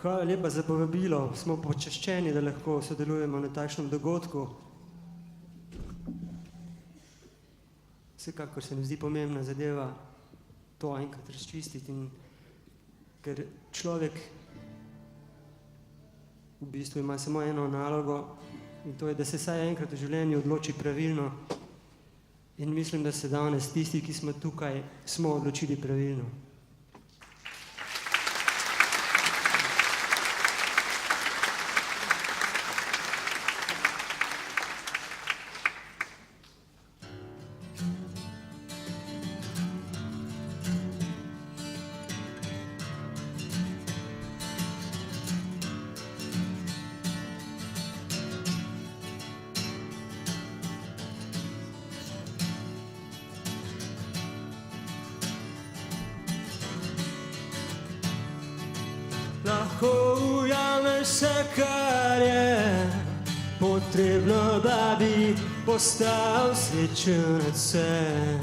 Hvala lepa za povabilo. Smo počaščeni, da lahko sodelujemo na takšnem dogodku. Vsekakor se mi zdi pomembna zadeva to enkrat razčistiti, in ker človek v bistvu ima samo eno nalogo, in to je, da se vsaj enkrat v življenju odloči pravilno, in mislim, da se danes tisti, ki smo tukaj, smo odločili pravilno. Lahko ujameš vse, kar je potrebno, da bi postal srečen od vse.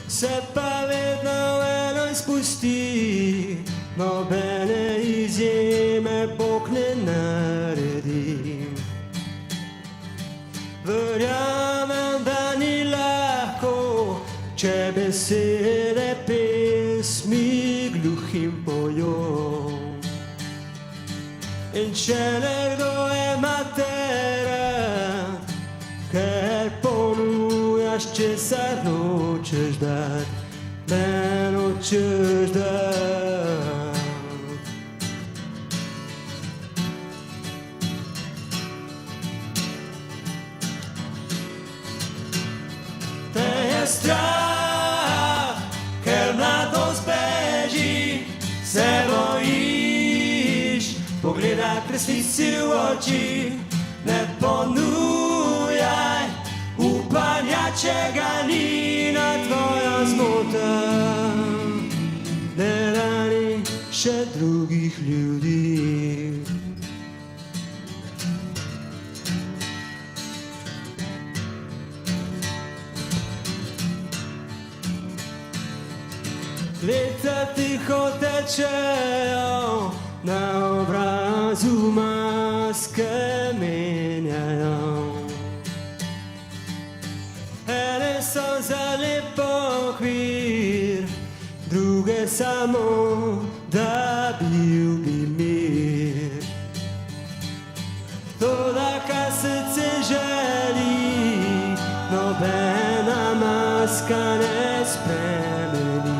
Se pa vedno eno izpusti, nobene izjeme Bog ne naredi. Verjamem, da ni lahko, če besede pesmi gluhim pojo. In če nekdo ima te rad, ker ponujaš, česar nočeš dat, ne nočeš dat. Te je strah, ker mladost beži, se bojiš pogledat resnici v oči. Ne ponujaj upanja, če ga ni, na tvoja zmota ne rani še drugih ljudi. Leta tiho tečejo, na obrazu maske menjajo. Ene so za lep okvir, druge samo, da bil bi mir. Toda, kar srce želi, nobena maska ne spremeni.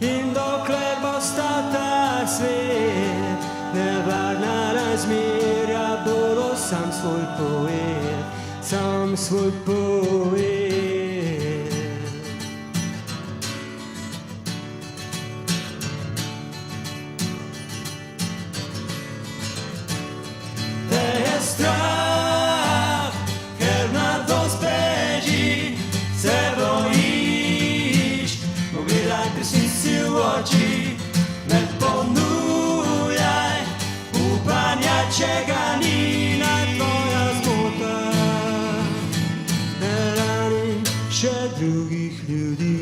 In dokler bo stal ta svet, nevarna razmerja, bodo sam svoj poet, sam svoj poet. Te je strah, ker mladost beži, se bojiš pogledat resnici v oči. Ne ponujaj upanja, če ga ni, na tvoja zmota ne rani še drugih ljudi.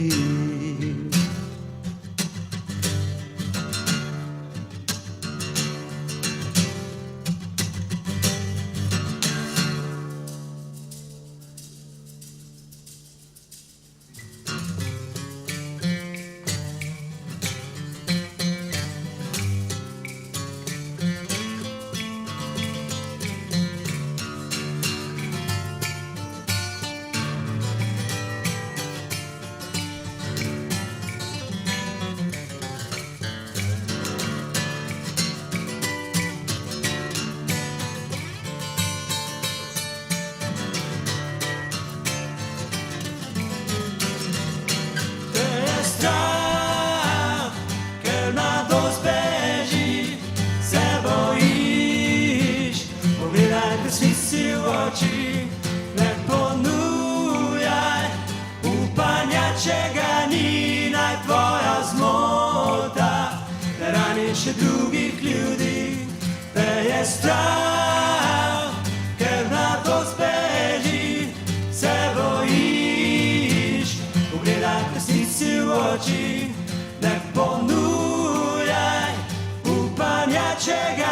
Ne ponujaj upanja, če ga ni, naj tvoja zmota ne rani še drugih ljudi. Te je strah, ker mladost beži, se bojiš pogledat resnici v oči. Ne če ga